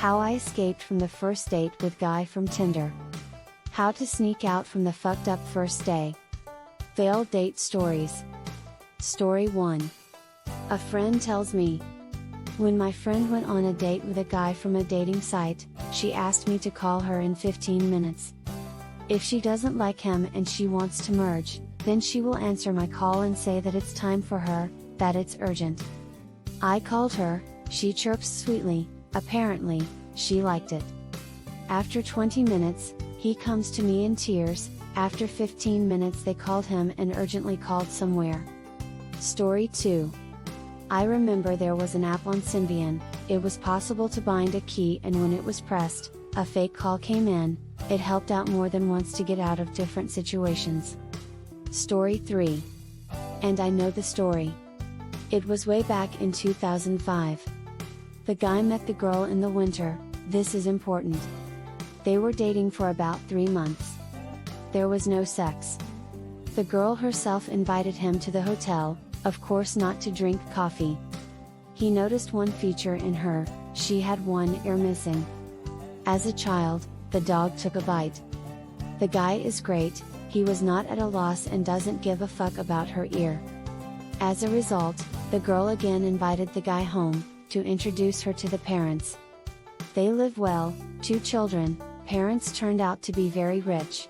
How I escaped from the first date with guy from Tinder. How to sneak out from the fucked up first day. Failed date stories. Story 1. A friend tells me. When my friend went on a date with a guy from a dating site, she asked me to call her in 15 minutes. If she doesn't like him and she wants to merge, then she will answer my call and say that it's time for her, that it's urgent. I called her, she chirps sweetly, apparently, she liked it. After 20 minutes, he comes to me in tears. After 15 minutes they called him and urgently called somewhere. Story 2. I remember there was an app on Symbian. It was possible to bind a key, and when it was pressed, a fake call came in. It helped out more than once to get out of different situations. Story 3. And I know the story. It was way back in 2005. The guy met the girl in the winter. This is important. They were dating for about 3 months. There was no sex. The girl herself invited him to the hotel, of course not to drink coffee. He noticed one feature in her: she had one ear missing. As a child, the dog took a bite. The guy is great, he was not at a loss and doesn't give a fuck about her ear. As a result, the girl again invited the guy home, to introduce her to the parents. They live well, 2 children, parents turned out to be very rich.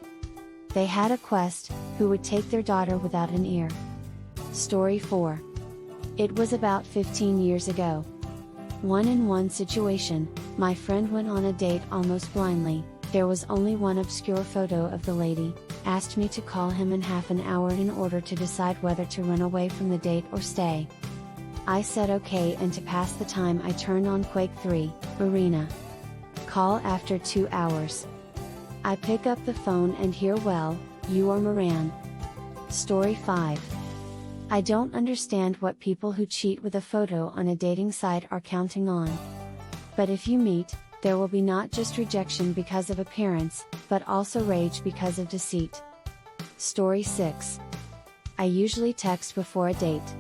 They had a quest, who would take their daughter without an ear. Story 4. It was about 15 years ago. 1-in-1 situation, my friend went on a date almost blindly. There was only one obscure photo of the lady, asked me to call him in half an hour in order to decide whether to run away from the date or stay. I said okay, and to pass the time I turned on Quake 3, Arena. Call after 2 hours. I pick up the phone and hear, "Well, you are Moran." Story 5. I don't understand what people who cheat with a photo on a dating site are counting on. But if you meet, there will be not just rejection because of appearance, but also rage because of deceit. Story 6. I usually text before a date.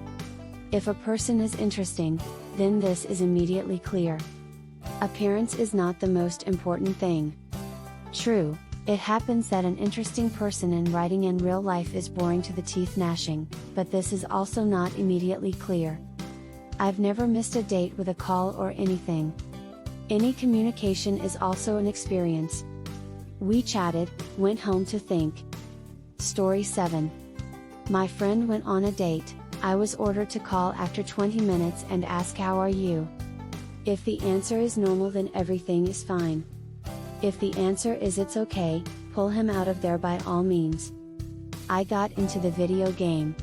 If a person is interesting, then this is immediately clear. Appearance is not the most important thing. True, it happens that an interesting person in writing in real life is boring to the teeth gnashing, but this is also not immediately clear. I've never missed a date with a call or anything. Any communication is also an experience. We chatted, went home to think. Story 7. My friend went on a date. I was ordered to call after 20 minutes and ask how are you. If the answer is normal, then everything is fine. If the answer is it's okay, pull him out of there by all means. I got into the video game.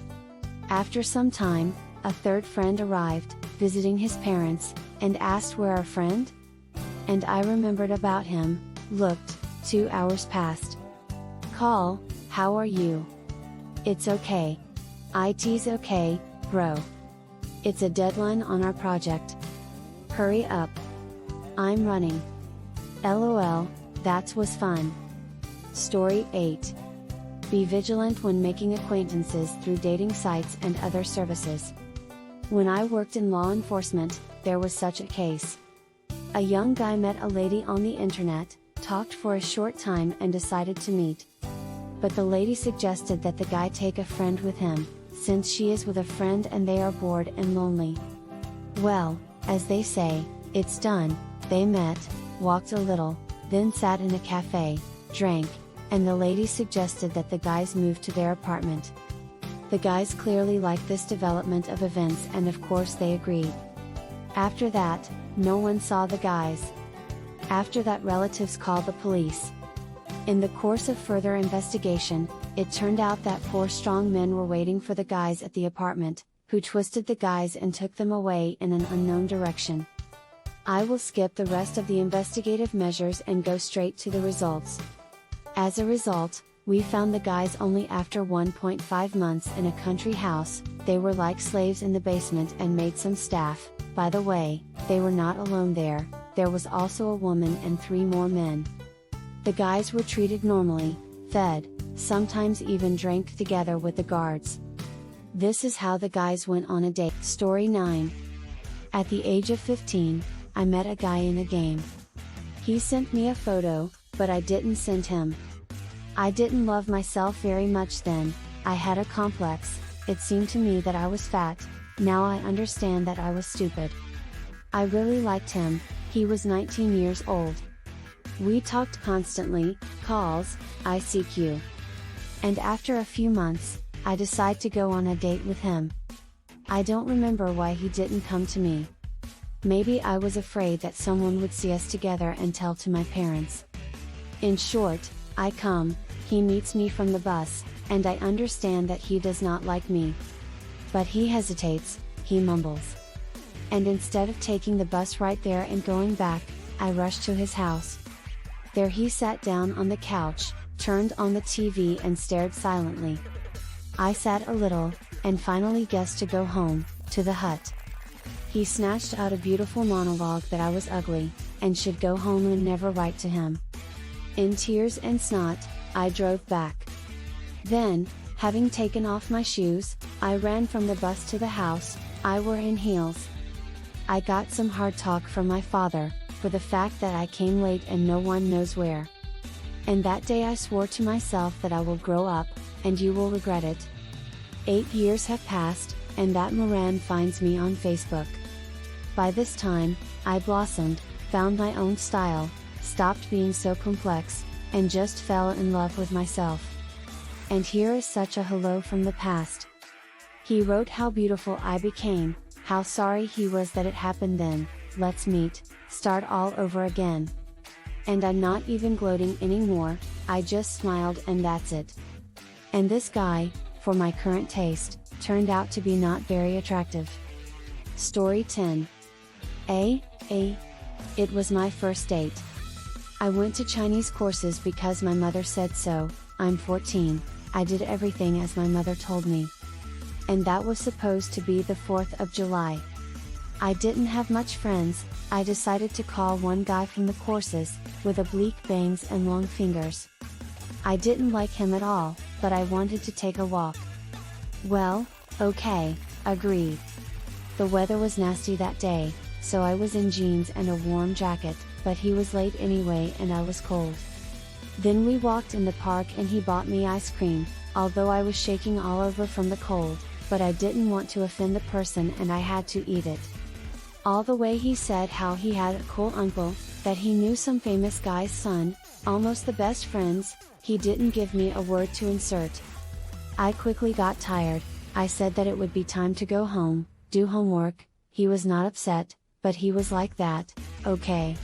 After some time, a third friend arrived, visiting his parents, and asked where our friend? And I remembered about him, looked, 2 hours passed. Call, how are you? It's okay. It's okay, bro. It's a deadline on our project. Hurry up. I'm running. LOL, that was fun. Story 8. Be vigilant when making acquaintances through dating sites and other services. When I worked in law enforcement, there was such a case. A young guy met a lady on the internet, talked for a short time and decided to meet. But the lady suggested that the guy take a friend with him, since she is with a friend and they are bored and lonely. Well, as they say, it's done. They met, walked a little, then sat in a cafe, drank, and the lady suggested that the guys move to their apartment. The guys clearly liked this development of events and of course they agreed. After that, no one saw the guys. After that, relatives called the police. In the course of further investigation, it turned out that 4 strong men were waiting for the guys at the apartment, who twisted the guys and took them away in an unknown direction. I will skip the rest of the investigative measures and go straight to the results. As a result, we found the guys only after 1.5 months in a country house. They were like slaves in the basement and made some staff. By the way, they were not alone there, there was also a woman and 3 more men. The guys were treated normally, fed, sometimes even drank together with the guards. This is how the guys went on a date. Story 9. At the age of 15, I met a guy in a game. He sent me a photo, but I didn't send him. I didn't love myself very much then. I had a complex. It seemed to me that I was fat. Now I understand that I was stupid. I really liked him. He was 19 years old. We talked constantly, calls, ICQ. And after a few months, I decided to go on a date with him. I don't remember why he didn't come to me. Maybe I was afraid that someone would see us together and tell to my parents. In short, I come, he meets me from the bus, and I understand that he does not like me. But he hesitates, he mumbles. And instead of taking the bus right there and going back, I rush to his house. There he sat down on the couch, turned on the TV and stared silently. I sat a little, and finally guessed to go home, to the hut. He snatched out a beautiful monologue that I was ugly, and should go home and never write to him. In tears and snot, I drove back. Then, having taken off my shoes, I ran from the bus to the house. I were in heels. I got some hard talk from my father, for the fact that I came late and no one knows where. And that day I swore to myself that I will grow up, and you will regret it. 8 years have passed, and that Moran finds me on Facebook. By this time, I blossomed, found my own style, stopped being so complex, and just fell in love with myself. And here is such a hello from the past. He wrote how beautiful I became, how sorry he was that it happened then. Let's meet, start all over again. And I'm not even gloating anymore, I just smiled and that's it. And this guy, for my current taste, turned out to be not very attractive. Story 10. It was my first date. I went to Chinese courses because my mother said so. I'm 14, I did everything as my mother told me. And that was supposed to be the 4th of July. I didn't have much friends. I decided to call one guy from the courses, with oblique bangs and long fingers. I didn't like him at all, but I wanted to take a walk. Well, okay, agreed. The weather was nasty that day, so I was in jeans and a warm jacket, but he was late anyway and I was cold. Then we walked in the park and he bought me ice cream, although I was shaking all over from the cold, but I didn't want to offend the person and I had to eat it. All the way he said how he had a cool uncle, that he knew some famous guy's son, almost the best friends. He didn't give me a word to insert. I quickly got tired. I said that it would be time to go home, do homework. He was not upset, but he was like that, okay.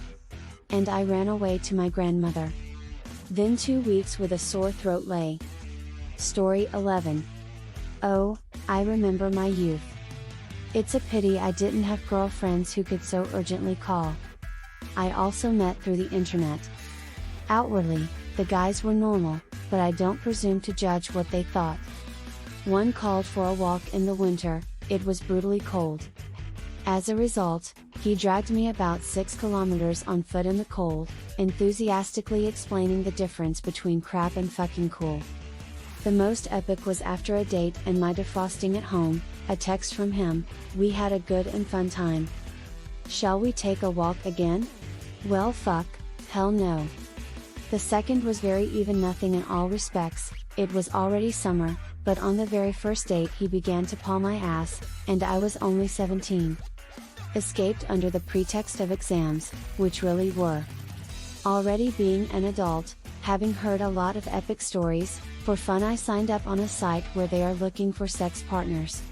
And I ran away to my grandmother. Then 2 weeks with a sore throat lay. Story 11. Oh, I remember my youth. It's a pity I didn't have girlfriends who could so urgently call. I also met through the internet. Outwardly, the guys were normal, but I don't presume to judge what they thought. One called for a walk in the winter. It was brutally cold. As a result, he dragged me about 6 kilometers on foot in the cold, enthusiastically explaining the difference between crap and fucking cool. The most epic was after a date and my defrosting at home, a text from him, we had a good and fun time. Shall we take a walk again? Well fuck, hell no. The second was very even nothing in all respects. It was already summer, but on the very first date he began to paw my ass, and I was only 17. Escaped under the pretext of exams, which really were. Already being an adult, having heard a lot of epic stories, for fun I signed up on a site where they are looking for sex partners.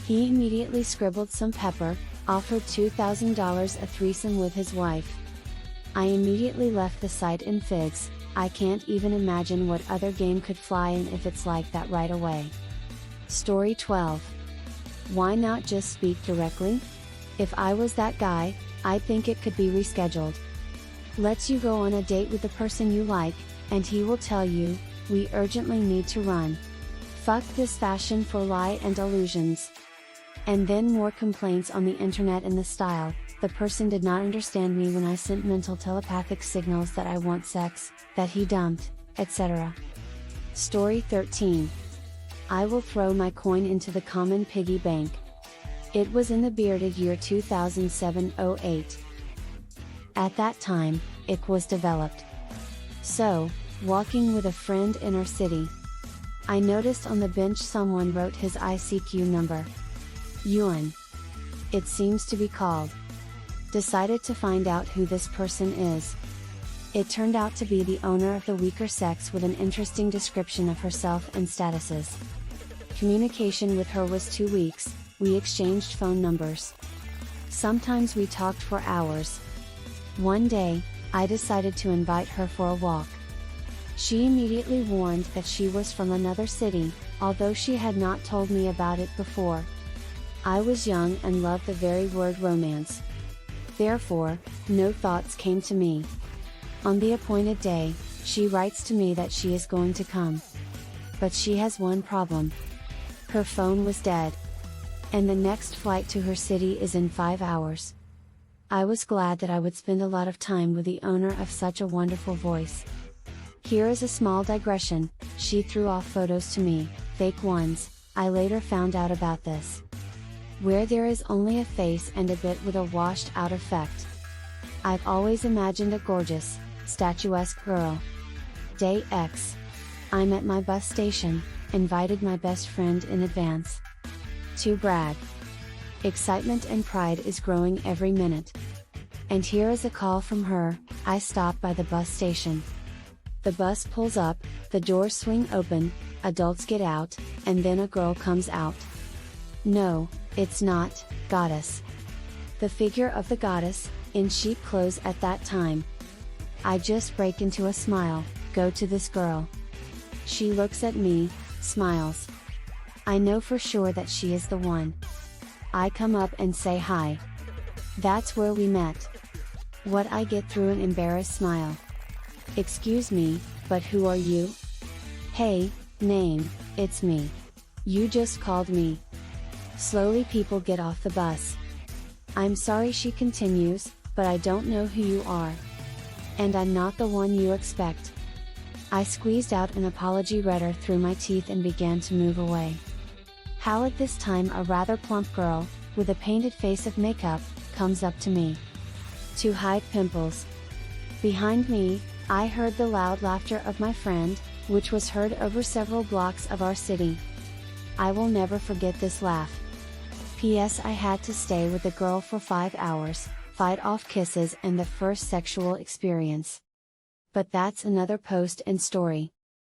He immediately scribbled some pepper, offered $2,000 a threesome with his wife. I immediately left the site in figs. I can't even imagine what other game could fly in if it's like that right away. Story 12. Why not just speak directly? If I was that guy, I'd think it could be rescheduled. Lets you go on a date with the person you like, and he will tell you, we urgently need to run. Fuck this fashion for lie and illusions. And then more complaints on the internet in the style, the person did not understand me when I sent mental telepathic signals that I want sex, that he dumped, etc. Story 13. I will throw my coin into the common piggy bank. It was in the bearded year 2007-08. At that time, ick was developed. So, walking with a friend in our city, I noticed on the bench someone wrote his ICQ number. Yuan. It seems to be called. Decided to find out who this person is. It turned out to be the owner of the weaker sex with an interesting description of herself and statuses. Communication with her was 2 weeks, we exchanged phone numbers. Sometimes we talked for hours. One day, I decided to invite her for a walk. She immediately warned that she was from another city, although she had not told me about it before. I was young and loved the very word romance. Therefore, no thoughts came to me. On the appointed day, she writes to me that she is going to come. But she has one problem. Her phone was dead. And the next flight to her city is in 5 hours. I was glad that I would spend a lot of time with the owner of such a wonderful voice. Here is a small digression, she threw off photos to me, fake ones, I later found out about this. Where there is only a face and a bit with a washed out effect. I've always imagined a gorgeous, statuesque girl. Day X. I'm at my bus station, invited my best friend in advance. To brag. Excitement and pride is growing every minute. And here is a call from her, I stop by the bus station. The bus pulls up, the doors swing open, adults get out, and then a girl comes out. No, it's not, goddess. The figure of the goddess, in sheep clothes at that time. I just break into a smile, go to this girl. She looks at me, smiles. I know for sure that she is the one. I come up and say hi. That's where we met. What I get through an embarrassed smile. Excuse me, but who are you? Hey, name, it's me. You just called me. Slowly people get off the bus. I'm sorry, she continues, but I don't know who you are. And I'm not the one you expect. I squeezed out an apology, read her through my teeth and began to move away. How at this time a rather plump girl, with a painted face of makeup, comes up to me. To hide pimples. Behind me, I heard the loud laughter of my friend, which was heard over several blocks of our city. I will never forget this laugh. P.S. I had to stay with the girl for 5 hours, fight off kisses and the first sexual experience. But that's another post and story.